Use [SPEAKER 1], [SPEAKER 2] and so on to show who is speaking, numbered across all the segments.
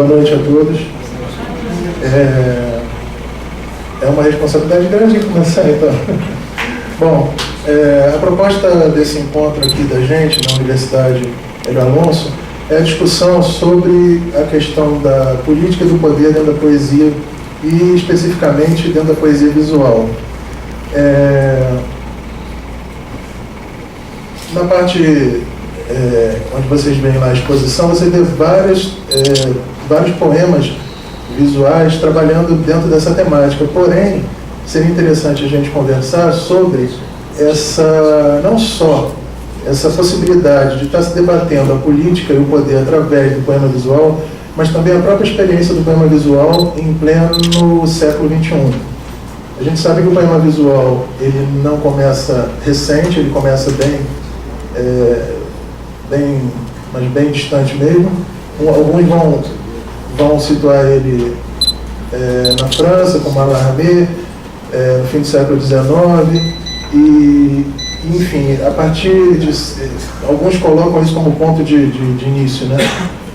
[SPEAKER 1] Boa noite a todos. É uma responsabilidade grande começar, então. Bom, a proposta desse encontro aqui da gente, na Universidade Hélio Alonso, é a discussão sobre a questão da política do poder dentro da poesia e, especificamente, dentro da poesia visual. Na parte onde vocês veem lá a exposição, você vê vários poemas visuais trabalhando dentro dessa temática. Porém, seria interessante a gente conversar sobre não só essa possibilidade de estar se debatendo a política e o poder através do poema visual, mas também a própria experiência do poema visual em pleno século XXI. A gente sabe que o poema visual ele não começa recente, ele começa bem distante mesmo. Alguns vão situar ele na França, como Mallarmé, no fim do século XIX, e, enfim, a partir de... Alguns colocam isso como ponto de início, né?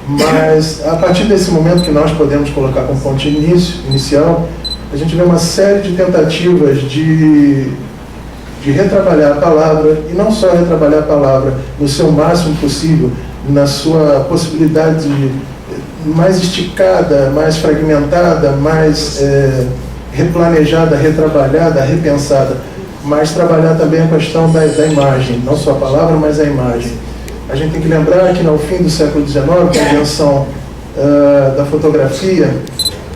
[SPEAKER 1] Mas, a partir desse momento que nós podemos colocar como ponto de inicial, a gente vê uma série de tentativas de retrabalhar a palavra, e não só retrabalhar a palavra no seu máximo possível, na sua possibilidade mais esticada, mais fragmentada, mais replanejada, retrabalhada, repensada, mas trabalhar também a questão da imagem, não só a palavra, mas a imagem. A gente tem que lembrar que no fim do século XIX, com a invenção da fotografia,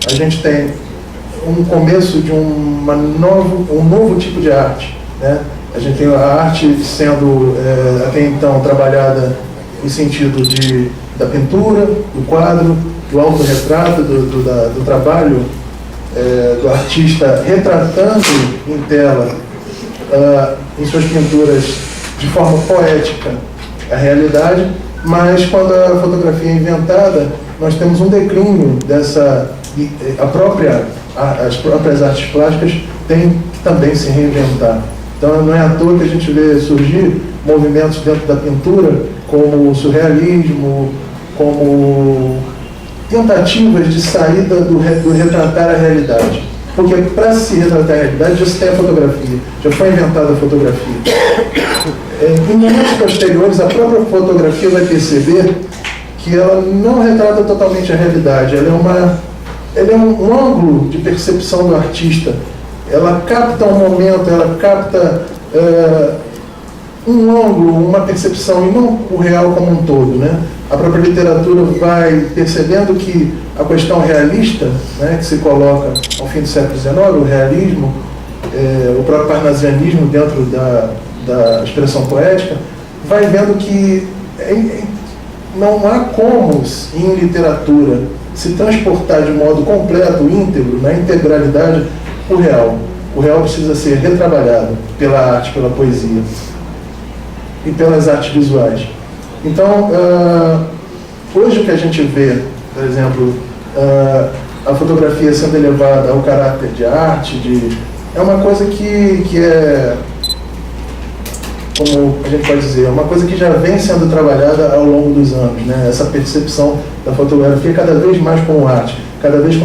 [SPEAKER 1] a gente tem um começo de um novo tipo de arte, né? A gente tem a arte sendo até então trabalhada no sentido da pintura, do quadro, do autorretrato, do trabalho do artista retratando em tela, em suas pinturas, de forma poética, a realidade, mas quando a fotografia é inventada, nós temos um declínio as próprias artes plásticas têm que também se reinventar. Então não é à toa que a gente vê surgir movimentos dentro da pintura, como o surrealismo, como tentativas de saída do retratar a realidade. Porque para se retratar a realidade já se tem a fotografia, já foi inventada a fotografia. Em momentos posteriores, a própria fotografia vai perceber que ela não retrata totalmente a realidade, ela é um ângulo de percepção do artista. Ela capta um momento, ela capta um ângulo, uma percepção, e não o real como um todo, né? A própria literatura vai percebendo que a questão realista, né, que se coloca ao fim do século XIX, o realismo, o próprio parnasianismo dentro da expressão poética, vai vendo que não há como, em literatura, se transportar de modo completo, íntegro, na integralidade, o real. O real precisa ser retrabalhado pela arte, pela poesia e pelas artes visuais. Então, hoje o que a gente vê, por exemplo, a fotografia sendo elevada ao caráter de arte, é uma coisa que é, como a gente pode dizer, é uma coisa que já vem sendo trabalhada ao longo dos anos, né? Essa percepção da fotografia cada vez mais como arte, cada vez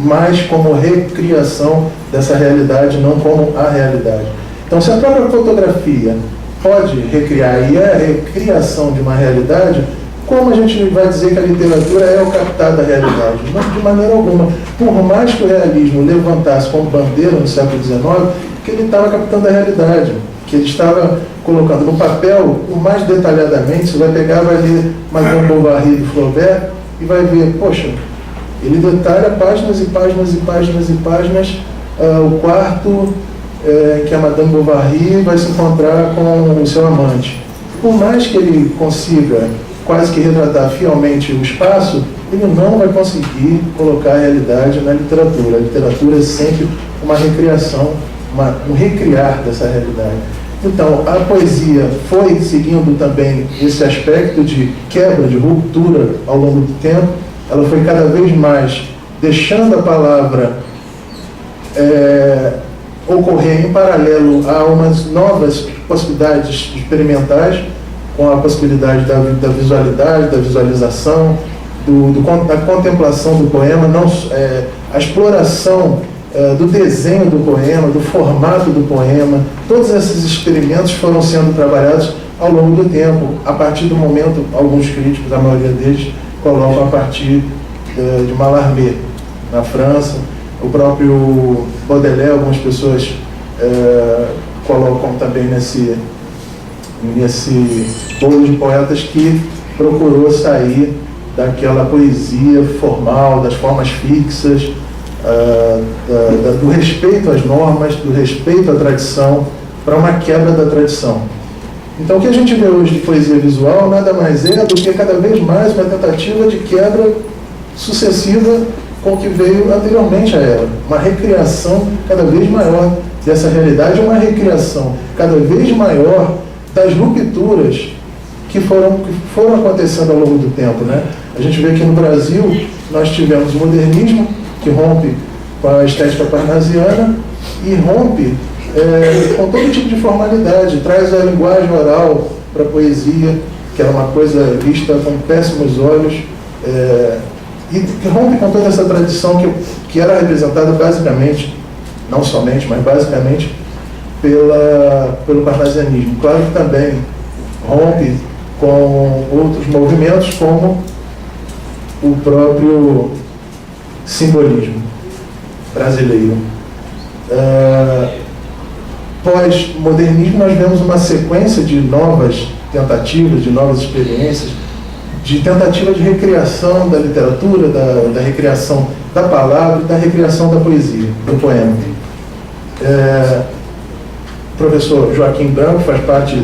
[SPEAKER 1] mais como recriação dessa realidade, não como a realidade. Então, se a própria fotografia pode recriar e é a recriação de uma realidade, como a gente vai dizer que a literatura é o captar da realidade? Não, de maneira alguma. Por mais que o realismo levantasse como bandeira no século XIX, que ele estava captando a realidade, que ele estava colocando no papel, o mais detalhadamente. Você vai pegar, vai ler Madame Bovary de Flaubert e vai ver, poxa, ele detalha páginas e páginas e páginas e páginas, o quarto em que a Madame Bovary vai se encontrar com o seu amante. Por mais que ele consiga quase que retratar fielmente o espaço, ele não vai conseguir colocar a realidade na literatura. A literatura é sempre uma recriação, um recriar dessa realidade. Então, a poesia foi seguindo também esse aspecto de quebra, de ruptura ao longo do tempo. Ela foi cada vez mais deixando a palavra ocorrer em paralelo a umas novas possibilidades experimentais, com a possibilidade da visualidade, da visualização, da contemplação do poema, a exploração do desenho do poema, do formato do poema. Todos esses experimentos foram sendo trabalhados ao longo do tempo, a partir do momento, alguns críticos, a maioria deles, colocam a partir de Mallarmé, na França. O próprio Baudelaire, algumas pessoas colocam também nesse bolo de poetas que procurou sair daquela poesia formal, das formas fixas, do respeito às normas, do respeito à tradição, para uma quebra da tradição. Então, o que a gente vê hoje de poesia visual nada mais é do que cada vez mais uma tentativa de quebra sucessiva com o que veio anteriormente a ela. Uma recriação cada vez maior dessa realidade, uma recriação cada vez maior das rupturas que foram acontecendo ao longo do tempo, né? A gente vê que no Brasil nós tivemos o modernismo, que rompe com a estética parnasiana e rompe com todo tipo de formalidade, traz a linguagem oral para a poesia, que era uma coisa vista com péssimos olhos, e rompe com toda essa tradição que era representada basicamente, não somente, mas basicamente pelo parnasianismo. Claro que também rompe com outros movimentos, como o próprio simbolismo brasileiro. Pós-modernismo, nós vemos uma sequência de novas tentativas, de novas experiências, de tentativa de recriação da literatura, da recriação da palavra, da recriação da poesia, do poema. O professor Joaquim Branco faz parte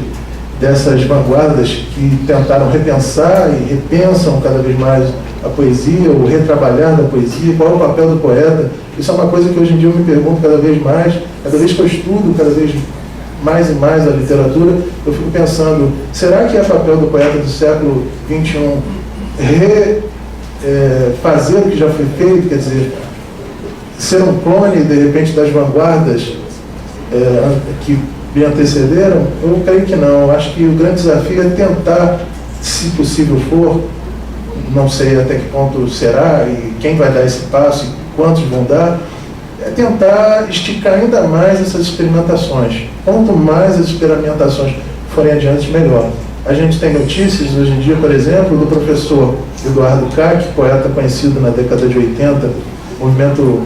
[SPEAKER 1] dessas vanguardas que tentaram repensar e repensam cada vez mais a poesia, o retrabalhar da poesia, qual é o papel do poeta. Isso é uma coisa que hoje em dia eu me pergunto cada vez mais, cada vez que eu estudo cada vez mais e mais a literatura, eu fico pensando, será que é papel do poeta do século XXI fazer o que já foi feito, quer dizer, ser um clone, de repente, das vanguardas que me antecederam? Eu creio que não. Acho que o grande desafio é tentar, se possível for, não sei até que ponto será e quem vai dar esse passo e quantos vão dar, é tentar esticar ainda mais essas experimentações. Quanto mais as experimentações forem adiante, melhor. A gente tem notícias hoje em dia, por exemplo, do professor Eduardo Kac, poeta conhecido na década de 80, movimento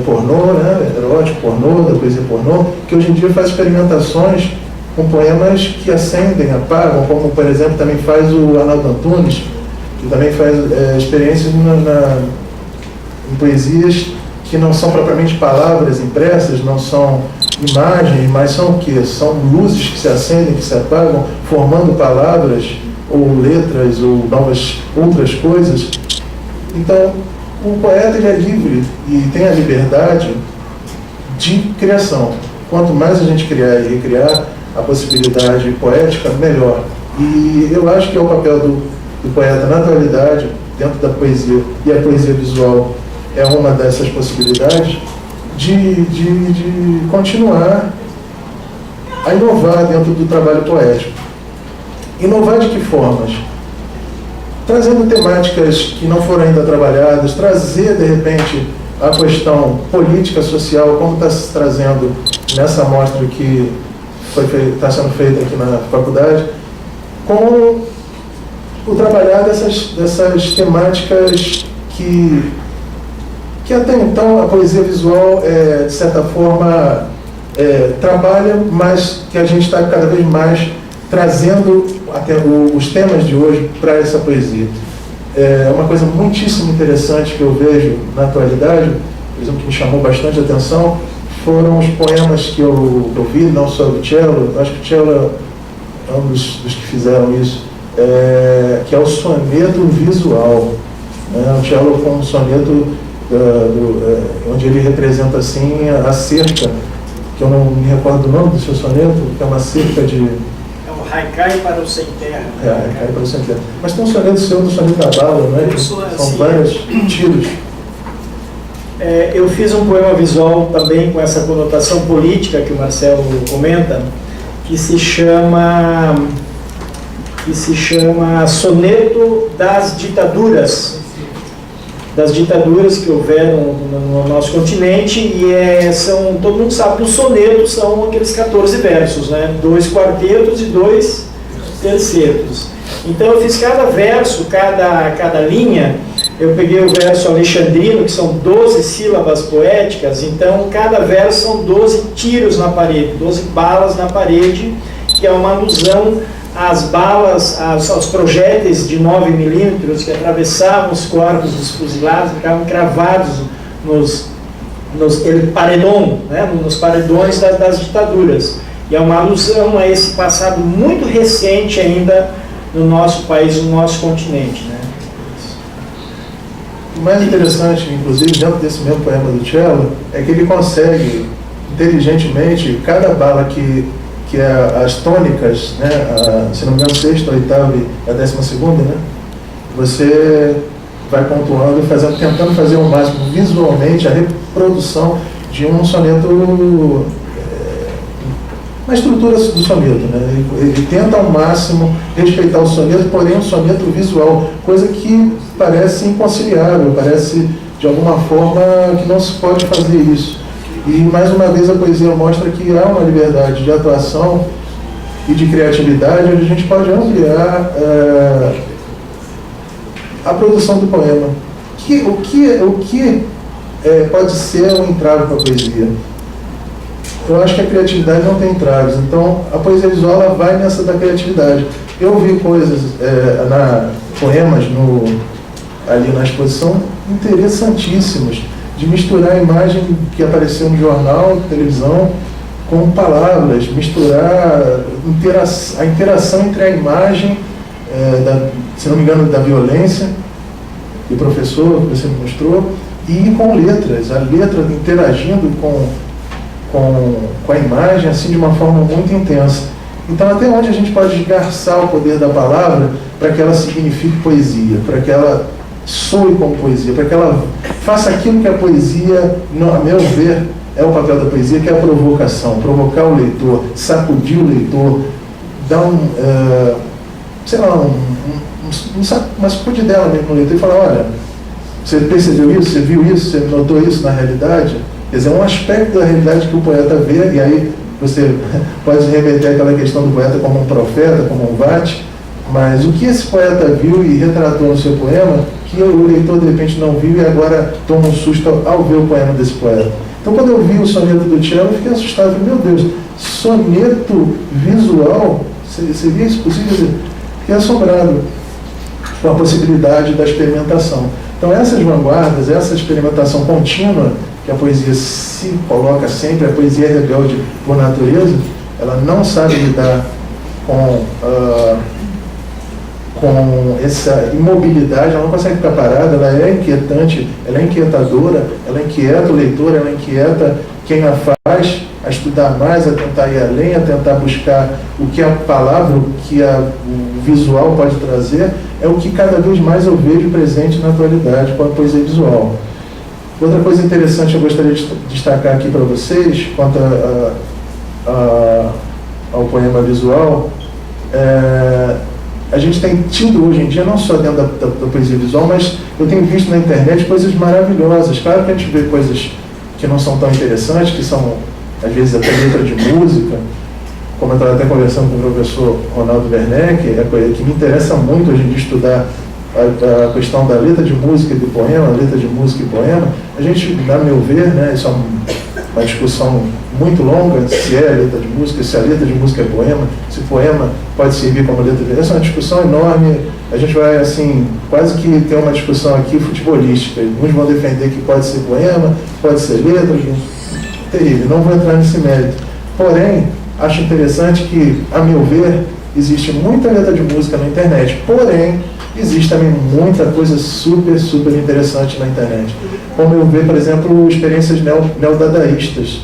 [SPEAKER 1] pornô, né, erótico, pornô, da poesia pornô, que hoje em dia faz experimentações com poemas que acendem, apagam, como, por exemplo, também faz o Arnaldo Antunes, que também faz experiências em poesias que não são propriamente palavras impressas, não são imagens, mas são o quê? São luzes que se acendem, que se apagam, formando palavras, ou letras, ou outras coisas. Então, o poeta ele é livre e tem a liberdade de criação. Quanto mais a gente criar e recriar a possibilidade poética, melhor. E eu acho que é o papel do poeta na atualidade, dentro da poesia, e a poesia visual é uma dessas possibilidades, de continuar a inovar dentro do trabalho poético. Inovar de que formas? Trazendo temáticas que não foram ainda trabalhadas, trazer, de repente, a questão política, social, como está se trazendo nessa amostra que está sendo feita aqui na faculdade, com o trabalhar dessas temáticas que até então a poesia visual, de certa forma, trabalha, mas que a gente está cada vez mais trazendo até os temas de hoje para essa poesia. Uma coisa muitíssimo interessante que eu vejo na atualidade, por exemplo, que me chamou bastante a atenção, foram os poemas que eu vi, não só do Cello, acho que o Cello é um dos que fizeram isso, que é o soneto visual. O Cello com um soneto onde ele representa assim a cerca, que eu não me recordo o nome do seu soneto, que é uma cerca de...
[SPEAKER 2] Haikai para o Sem Terra.
[SPEAKER 1] Haikai para o Sem Terra. Mas tem um soneto seu do soneto da bala, né? São vários tiros.
[SPEAKER 2] Eu fiz um poema visual também com essa conotação política que o Marcelo comenta, que se chama Soneto das Ditaduras. das ditaduras que houveram no nosso continente, e todo mundo sabe que os sonetos são aqueles 14 versos, né? 2 quartetos e 2 tercetos. Então eu fiz cada verso, cada linha, eu peguei o verso alexandrino, que são 12 sílabas poéticas, então cada verso são 12 tiros na parede, 12 balas na parede, que é uma alusão às balas, aos projéteis de 9 milímetros que atravessavam os corpos dos fuzilados, ficavam cravados nos paredão, né, nos paredões das ditaduras. E é uma alusão a esse passado muito recente ainda no nosso país, no nosso continente, né?
[SPEAKER 1] O mais interessante, inclusive, dentro desse mesmo poema do Cello, é que ele consegue, inteligentemente, cada bala que é as tônicas, né, se não me engano, 6ª, 8ª e a 12ª, né, você vai pontuando e tentando fazer ao máximo visualmente a reprodução de um soneto, uma estrutura do soneto, né? Ele tenta ao máximo respeitar o soneto, porém um soneto visual, coisa que parece inconciliável, parece de alguma forma que não se pode fazer isso. E mais uma vez a poesia mostra que há uma liberdade de atuação e de criatividade, onde a gente pode ampliar a produção do poema. O que pode ser um entrave para a poesia? Eu acho que a criatividade não tem entraves, então a poesia visual ela vai nessa da criatividade. Eu vi coisas, poemas ali na exposição interessantíssimas, de misturar a imagem que apareceu no jornal, televisão, com palavras, misturar a interação entre a imagem, se não me engano, da violência, do professor que você me mostrou, e com letras, a letra interagindo com a imagem, assim, de uma forma muito intensa. Então, até onde a gente pode esgarçar o poder da palavra para que ela signifique poesia, para que ela soe como poesia, para que ela faça aquilo que a poesia, a meu ver, é o papel da poesia, que é a provocação, provocar o leitor, sacudir o leitor, dar uma sacudidela mesmo no leitor e falar, olha, você percebeu isso, você viu isso, você notou isso na realidade? Quer dizer, é um aspecto da realidade que o poeta vê, e aí você pode remeter àquela questão do poeta como um profeta, como um vate, mas o que esse poeta viu e retratou no seu poema, que o leitor de repente não viu e agora toma um susto ao ver o poema desse poeta. Então, quando eu vi o soneto do Cello, eu fiquei assustado. Meu Deus, soneto visual? Seria isso possível? Fiquei assombrado com a possibilidade da experimentação. Então, essas vanguardas, essa experimentação contínua, que a poesia se coloca sempre, a poesia é rebelde por natureza, ela não sabe lidar com essa imobilidade, ela não consegue ficar parada, ela é inquietante, ela é inquietadora, ela inquieta o leitor, ela inquieta quem a faz a estudar mais, a tentar ir além, a tentar buscar o que a palavra, o que o visual pode trazer, é o que cada vez mais eu vejo presente na atualidade com a poesia visual. Outra coisa interessante eu gostaria de destacar aqui para vocês, quanto ao poema visual, a gente tem tido hoje em dia, não só dentro da poesia visual, mas eu tenho visto na internet coisas maravilhosas. Claro que a gente vê coisas que não são tão interessantes, que são, às vezes, até letra de música, como eu estava até conversando com o professor Ronaldo Werneck, é coisa que me interessa muito hoje em dia estudar a questão da letra de música e do poema, letra de música e poema. A gente, a meu ver, né, isso é uma discussão muito longa, se é letra de música, se a letra de música é poema, se poema pode servir como letra de... Essa é uma discussão enorme, a gente vai, assim, quase que ter uma discussão aqui futebolística. Uns vão defender que pode ser poema, pode ser letra, terrível, não vou entrar nesse mérito. Porém, acho interessante que, a meu ver, existe muita letra de música na internet, porém, existe também muita coisa super, super interessante na internet. Como eu vejo, por exemplo, experiências neodadaístas.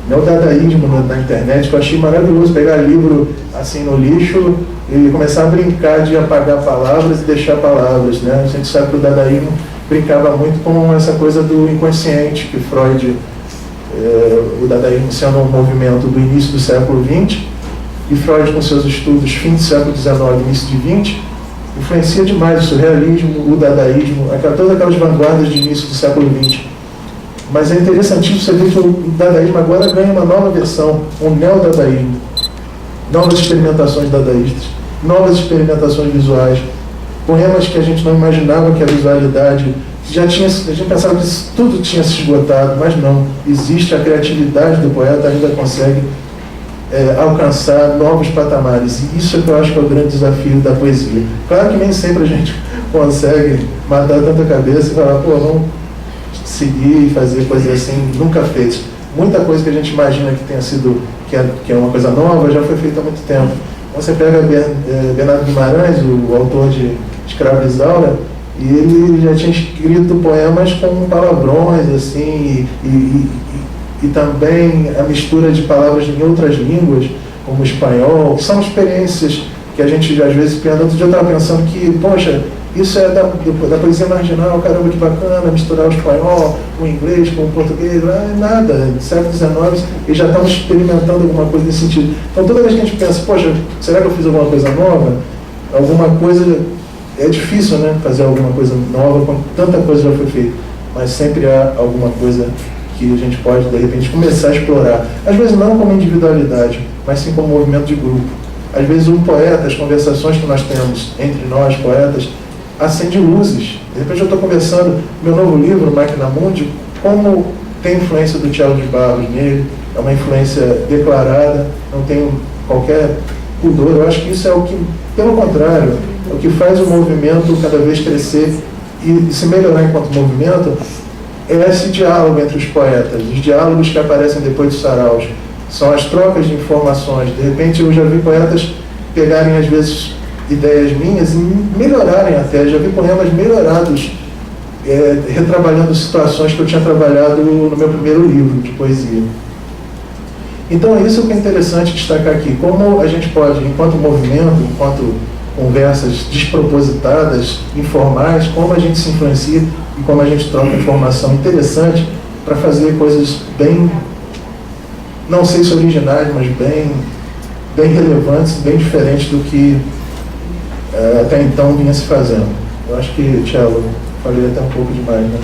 [SPEAKER 1] Neodadaísmo na internet, que eu achei maravilhoso, pegar livro assim no lixo e começar a brincar de apagar palavras e deixar palavras, né? A gente sabe que o dadaísmo brincava muito com essa coisa do inconsciente, que Freud, o dadaísmo sendo um movimento do início do século XX, e Freud com seus estudos fim do século XIX, início de XX, influencia demais o surrealismo, o dadaísmo, todas aquelas vanguardas de início do século XX. Mas é interessantíssimo você ver que o dadaísmo agora ganha uma nova versão, um neodadaísmo. Novas experimentações dadaístas, novas experimentações visuais, poemas que a gente não imaginava que a visualidade a gente pensava que tudo tinha se esgotado, mas não. Existe a criatividade do poeta, ainda consegue alcançar novos patamares. E isso é que eu acho que é o grande desafio da poesia. Claro que nem sempre a gente consegue matar tanta cabeça e falar, pô, vamos seguir e fazer coisas assim, nunca feitas. Muita coisa que a gente imagina que tenha sido, que é uma coisa nova, já foi feita há muito tempo. Você pega Bernardo Guimarães, o autor de Escravo e Isaura, e ele já tinha escrito poemas com palavrões, assim, e também a mistura de palavras em outras línguas, como o espanhol. São experiências que a gente às vezes pensa. Outro dia eu estava pensando que, poxa, isso é da poesia marginal, caramba, que bacana, misturar o espanhol, o inglês com o português, não é nada. No século XIX, eles já estavam experimentando alguma coisa nesse sentido. Então, toda vez que a gente pensa, poxa, será que eu fiz alguma coisa nova? Alguma coisa... É difícil, né, fazer alguma coisa nova quando tanta coisa já foi feita, mas sempre há alguma coisa que a gente pode, de repente, começar a explorar. Às vezes não como individualidade, mas sim como movimento de grupo. Às vezes um poeta, as conversações que nós temos entre nós, poetas, acende luzes. De repente eu estou conversando, meu novo livro, Máquina Mundi, como tem influência do Thiago de Barros nele, é uma influência declarada, não tenho qualquer pudor. Eu acho que isso é o que, pelo contrário, o que faz o movimento cada vez crescer e se melhorar enquanto movimento é esse diálogo entre os poetas, os diálogos que aparecem depois dos saraus. São as trocas de informações. De repente eu já vi poetas pegarem às vezes ideias minhas e melhorarem até. Já vi poemas melhorados, retrabalhando situações que eu tinha trabalhado no meu primeiro livro de poesia. Então é isso que é interessante destacar aqui. Como a gente pode, enquanto movimento, enquanto conversas despropositadas, informais, como a gente se influencia e como a gente troca informação interessante para fazer coisas bem, não sei se originais, mas bem relevantes, bem diferentes do que até então vinha se fazendo. Eu acho que, Thiago, falei até um pouco demais, né?